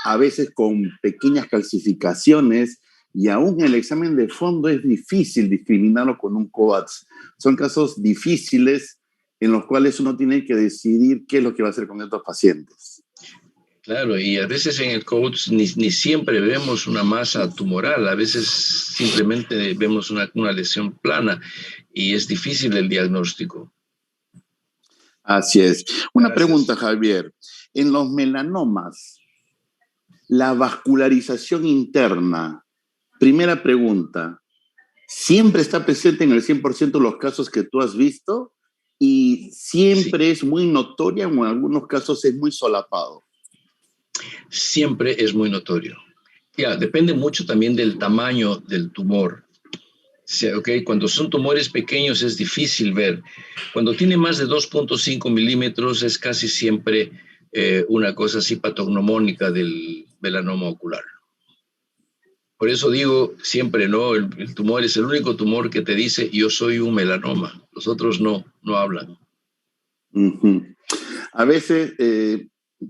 a veces con pequeñas calcificaciones, y aún en el examen de fondo es difícil discriminarlo con un COAX. Son casos difíciles en los cuales uno tiene que decidir qué es lo que va a hacer con estos pacientes. Claro, y a veces en el COAX ni siempre vemos una masa tumoral, a veces simplemente vemos una lesión plana y es difícil el diagnóstico. Así es. Una pregunta, Javier. En los melanomas, la vascularización interna Primera pregunta, ¿siempre está presente en el 100% de los casos que tú has visto? ¿Y siempre es muy notoria o en algunos casos es muy solapado? Siempre es muy notorio. Ya, depende mucho también del tamaño del tumor. Okay, cuando son tumores pequeños es difícil ver. Cuando tiene más de 2.5 milímetros es casi siempre una cosa así patognomónica del melanoma ocular. Por eso digo siempre, ¿no? El tumor es el único tumor que te dice yo soy un melanoma. Los otros no hablan. Uh-huh. A veces,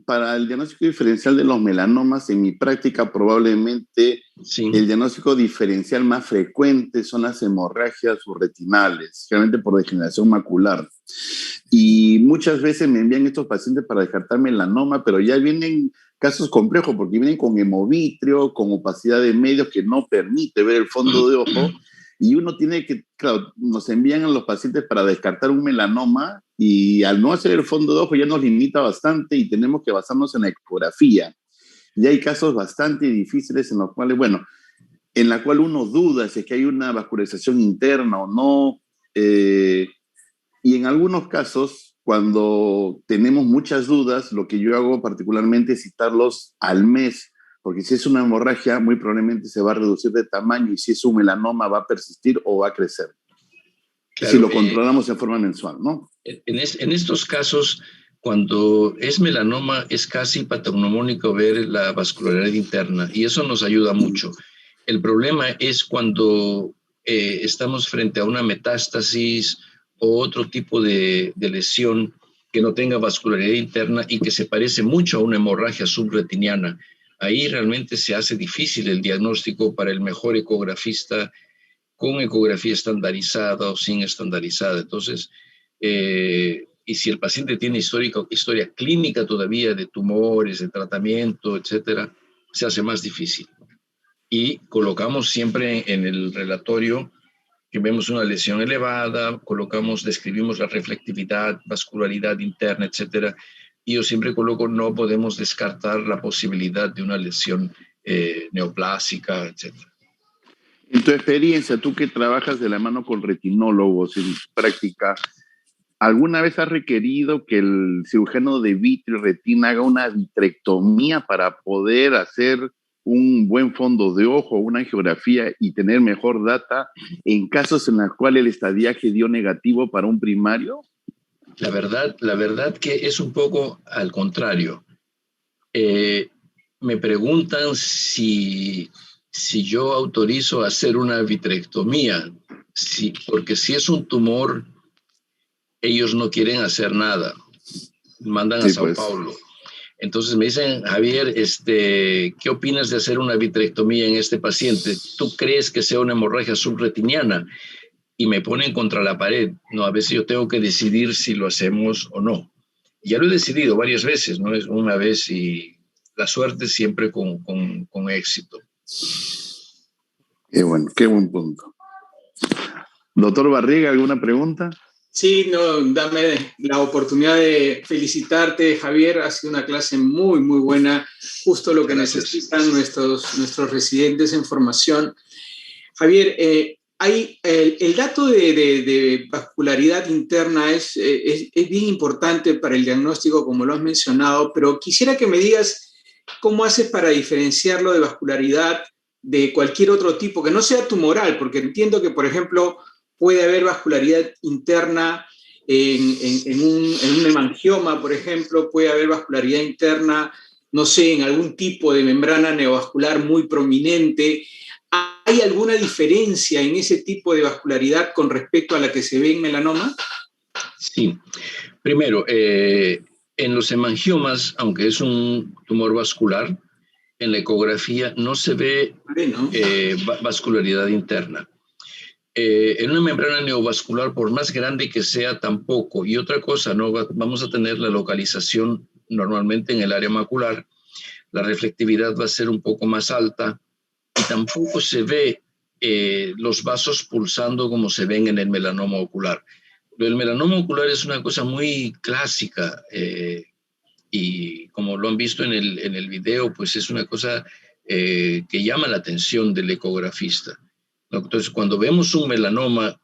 para el diagnóstico diferencial de los melanomas, en mi práctica probablemente el diagnóstico diferencial más frecuente son las hemorragias subretinales, generalmente por degeneración macular. Y muchas veces me envían estos pacientes para descartar melanoma, pero ya vienen casos complejos porque vienen con hemovitrio, con opacidad de medios que no permite ver el fondo de ojo. Y uno tiene que, claro, nos envían a los pacientes para descartar un melanoma y al no hacer el fondo de ojo ya nos limita bastante y tenemos que basarnos en la ecografía. Y hay casos bastante difíciles en los cuales, bueno, en la cual uno duda si es que hay una vascularización interna o no. Y en algunos casos, cuando tenemos muchas dudas, lo que yo hago particularmente es citarlos al mes, porque si es una hemorragia, muy probablemente se va a reducir de tamaño y si es un melanoma va a persistir o va a crecer. Claro, si lo controlamos de forma mensual, ¿no? En estos casos, cuando es melanoma, es casi patognomónico ver la vascularidad interna y eso nos ayuda mucho. El problema es cuando estamos frente a una metástasis o otro tipo de lesión que no tenga vascularidad interna y que se parece mucho a una hemorragia subretiniana. Ahí realmente se hace difícil el diagnóstico para el mejor ecografista con ecografía estandarizada o sin estandarizada. Entonces, y si el paciente tiene historia clínica todavía de tumores, de tratamiento, etcétera, se hace más difícil. Y colocamos siempre en el relatorio que vemos una lesión elevada, describimos la reflectividad, vascularidad interna, etcétera. Y yo siempre coloco, no podemos descartar la posibilidad de una lesión neoplásica, etcétera. En tu experiencia, tú que trabajas de la mano con retinólogos en práctica, ¿alguna vez has requerido que el cirujano de vitrio y retina haga una vitrectomía para poder hacer un buen fondo de ojo, una angiografía y tener mejor data en casos en los cuales el estadiaje dio negativo para un primario? La verdad que es un poco al contrario. Me preguntan si yo autorizo hacer una vitrectomía, porque si es un tumor, ellos no quieren hacer nada, mandan a Sao Paulo. Entonces me dicen, Javier, ¿qué opinas de hacer una vitrectomía en este paciente? ¿Tú crees que sea una hemorragia subretiniana? Y me ponen contra la pared. No, a veces yo tengo que decidir si lo hacemos o no. Ya lo he decidido varias veces, no es una vez y la suerte siempre con éxito. Qué bueno, qué buen punto. Doctor Barriga, ¿alguna pregunta? Sí, no, dame la oportunidad de felicitarte, Javier. Ha sido una clase muy, muy buena, justo lo que necesitan nuestros residentes en formación. Javier, el dato de vascularidad interna es bien importante para el diagnóstico, como lo has mencionado, pero quisiera que me digas cómo haces para diferenciarlo de vascularidad de cualquier otro tipo, que no sea tumoral, porque entiendo que, por ejemplo, puede haber vascularidad interna en un hemangioma, por ejemplo, puede haber vascularidad interna, no sé, en algún tipo de membrana neovascular muy prominente. ¿Hay alguna diferencia en ese tipo de vascularidad con respecto a la que se ve en melanoma? Sí. Primero, en los hemangiomas, aunque es un tumor vascular, en la ecografía no se ve vascularidad interna. En una membrana neovascular, por más grande que sea, tampoco. Y otra cosa, no vamos a tener la localización normalmente en el área macular. La reflectividad va a ser un poco más alta y tampoco se ve los vasos pulsando como se ven en el melanoma ocular. El melanoma ocular es una cosa muy clásica y como lo han visto en el video, pues es una cosa que llama la atención del ecografista, ¿no? Entonces, cuando vemos un melanoma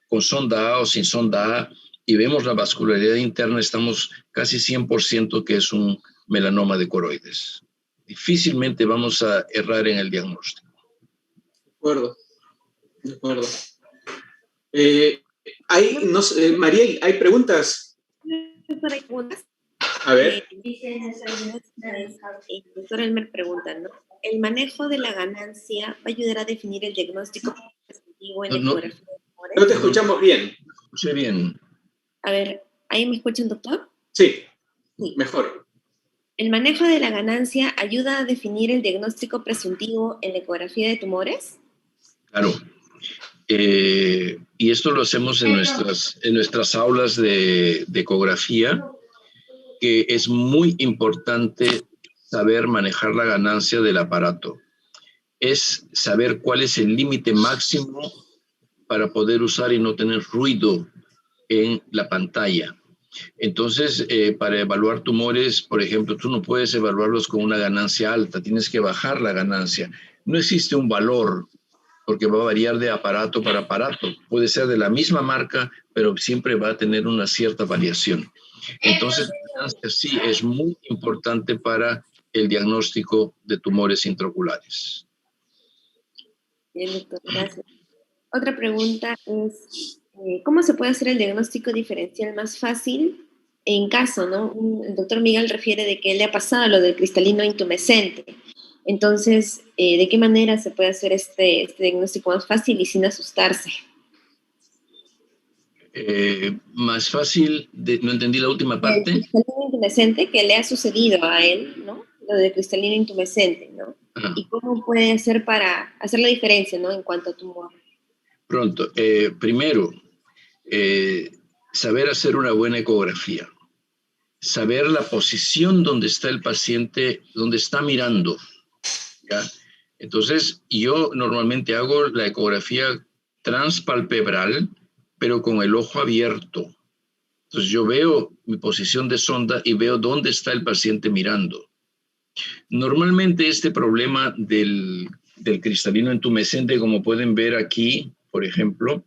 con sonda A o sin sonda A y vemos la vascularidad interna, estamos casi 100% que es un melanoma de coroides. Difícilmente vamos a errar en el diagnóstico. De acuerdo. Mariel, ¿hay preguntas? Hay preguntas. A ver. Doctor Elmer pregunta, ¿no? ¿El manejo de la ganancia va a ayudar a definir el diagnóstico positivo en ecografía de tumores? No te escuchamos bien. Escuché bien. A ver, ¿ahí me escuchan, doctor? Sí, mejor. ¿El manejo de la ganancia ayuda a definir el diagnóstico presuntivo en la ecografía de tumores? Claro. Y esto lo hacemos en nuestras aulas de ecografía, que es muy importante saber manejar la ganancia del aparato. Es saber cuál es el límite máximo para poder usar y no tener ruido en la pantalla. Entonces, para evaluar tumores, por ejemplo, tú no puedes evaluarlos con una ganancia alta, tienes que bajar la ganancia. No existe un valor, porque va a variar de aparato para aparato. Puede ser de la misma marca, pero siempre va a tener una cierta variación. Entonces, la ganancia sí es muy importante para el diagnóstico de tumores intraoculares. Bien, doctor, gracias. Otra pregunta es, ¿cómo se puede hacer el diagnóstico diferencial más fácil en caso, ¿no? El doctor Miguel refiere de que le ha pasado lo del cristalino intumescente. Entonces, ¿de qué manera se puede hacer este diagnóstico más fácil y sin asustarse? Más fácil, no entendí la última parte. El cristalino intumescente que le ha sucedido a él, ¿no? Lo del cristalino intumescente, ¿no? Ajá. ¿Y cómo puede hacer para hacer la diferencia, ¿no? En cuanto a tumor. Pronto. Primero, saber hacer una buena ecografía. Saber la posición donde está el paciente, donde está mirando, ¿ya? Entonces, yo normalmente hago la ecografía transpalpebral, pero con el ojo abierto. Entonces, yo veo mi posición de sonda y veo dónde está el paciente mirando. Normalmente este problema del cristalino entumescente, como pueden ver aquí, por ejemplo,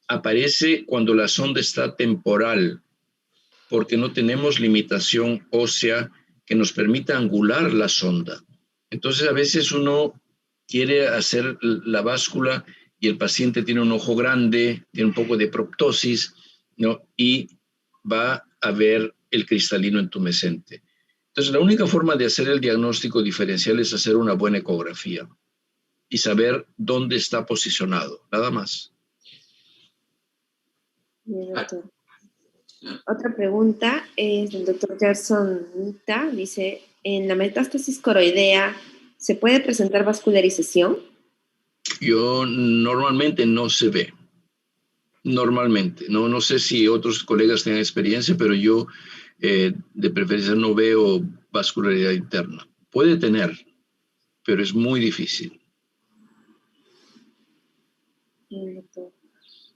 aparece cuando la sonda está temporal, porque no tenemos limitación ósea que nos permita angular la sonda. Entonces, a veces uno quiere hacer la báscula y el paciente tiene un ojo grande, tiene un poco de proptosis, ¿no? Y va a ver el cristalino entumescente. Entonces, la única forma de hacer el diagnóstico diferencial es hacer una buena ecografía y saber dónde está posicionado, nada más. Bien, doctor. Otra pregunta es del doctor Gerson Nita, dice, ¿en la metástasis coroidea se puede presentar vascularización? Yo normalmente no se ve. Normalmente. No sé si otros colegas tienen experiencia, pero yo de preferencia no veo vascularidad interna. Puede tener, pero es muy difícil. Bien, doctor.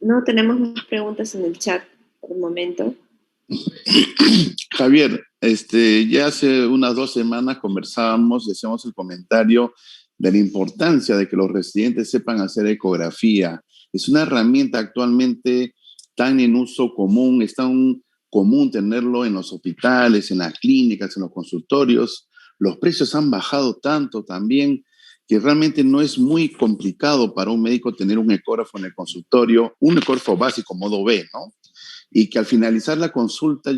No tenemos más preguntas en el chat por el momento. Javier, ya hace unas 2 semanas conversábamos y hacíamos el comentario de la importancia de que los residentes sepan hacer ecografía. Es una herramienta actualmente tan en uso común, es tan común tenerlo en los hospitales, en las clínicas, en los consultorios. Los precios han bajado tanto también que realmente no es muy complicado para un médico tener un ecógrafo en el consultorio, un ecógrafo básico modo B, ¿no? Y que al finalizar la consulta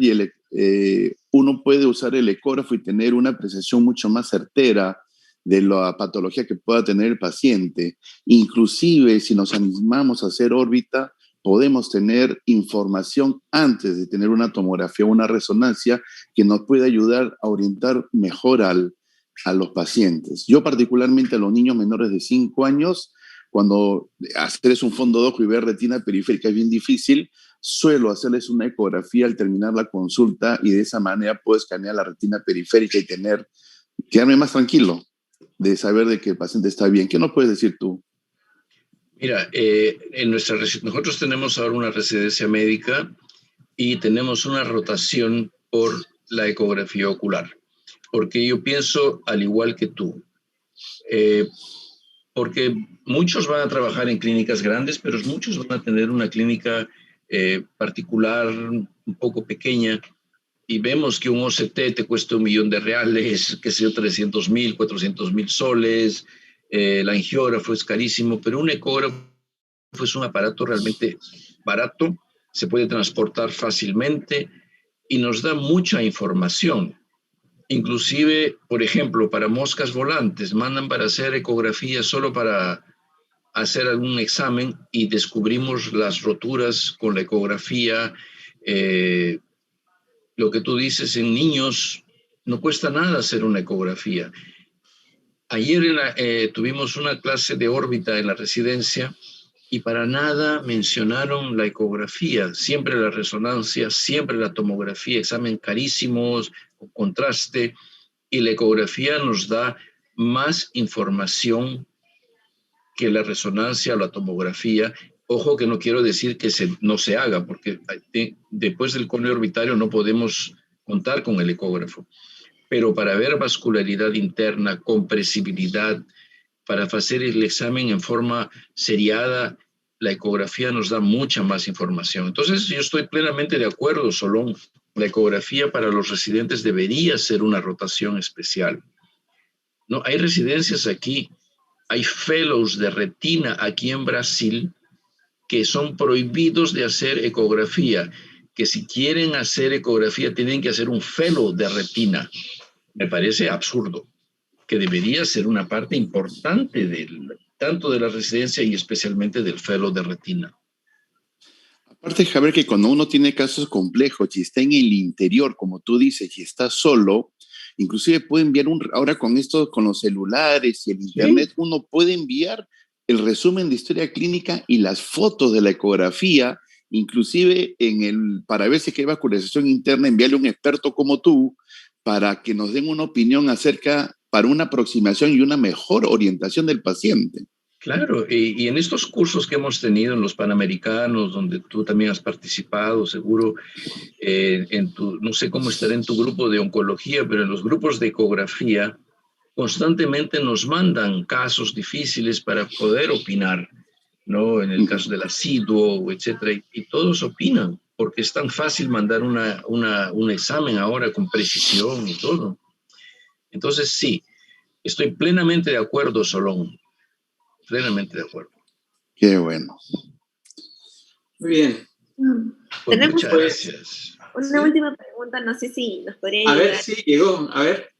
uno puede usar el ecógrafo y tener una apreciación mucho más certera de la patología que pueda tener el paciente. Inclusive, si nos animamos a hacer órbita, podemos tener información antes de tener una tomografía o una resonancia que nos puede ayudar a orientar mejor a los pacientes. Yo particularmente a los niños menores de 5 años, cuando hacerles un fondo de ojo y ver retina periférica es bien difícil, suelo hacerles una ecografía al terminar la consulta y de esa manera puedo escanear la retina periférica y quedarme más tranquilo de saber de que el paciente está bien. ¿Qué nos puedes decir tú? Mira, nosotros tenemos ahora una residencia médica y tenemos una rotación por la ecografía ocular, porque yo pienso al igual que tú. porque muchos van a trabajar en clínicas grandes, pero muchos van a tener una clínica particular, un poco pequeña, y vemos que un OCT te cuesta $1 millón, que sea 300,000, 400,000 soles, el angiógrafo es carísimo, pero un ecógrafo es un aparato realmente barato, se puede transportar fácilmente y nos da mucha información. Inclusive, por ejemplo, para moscas volantes, mandan para hacer ecografía solo para hacer algún examen y descubrimos las roturas con la ecografía. Lo que tú dices en niños, no cuesta nada hacer una ecografía. Ayer tuvimos una clase de órbita en la residencia y para nada mencionaron la ecografía, siempre la resonancia, siempre la tomografía, examen carísimos, con contraste, y la ecografía nos da más información que la resonancia o la tomografía. Ojo que no quiero decir que no se haga, porque después del coneo orbitario no podemos contar con el ecógrafo. Pero para ver vascularidad interna, compresibilidad, para hacer el examen en forma seriada, la ecografía nos da mucha más información. Entonces, yo estoy plenamente de acuerdo, Solón. La ecografía para los residentes debería ser una rotación especial. No, hay residencias aquí, hay fellows de retina aquí en Brasil que son prohibidos de hacer ecografía, que si quieren hacer ecografía tienen que hacer un fellow de retina. Me parece absurdo, que debería ser una parte importante tanto de la residencia y especialmente del fellow de retina. Aparte, Javier, que cuando uno tiene casos complejos y está en el interior, como tú dices, y está solo, inclusive puede enviar ahora con esto, con los celulares y el internet, ¿sí? Uno puede enviar el resumen de historia clínica y las fotos de la ecografía, inclusive para ver si hay vascularización interna, enviarle a un experto como tú para que nos den una opinión para una aproximación y una mejor orientación del paciente. Claro, y en estos cursos que hemos tenido en los Panamericanos, donde tú también has participado, seguro, no sé cómo estará en tu grupo de oncología, pero en los grupos de ecografía, constantemente nos mandan casos difíciles para poder opinar, ¿no? En el caso del asiduo, etcétera, y todos opinan, porque es tan fácil mandar un examen ahora con precisión y todo. Entonces, sí, estoy plenamente de acuerdo, Solón. Plenamente de acuerdo. Qué bueno. Muy bien. Pues muchas gracias. Una última pregunta, no sé si nos podría ayudar. A ver, sí, llegó. A ver.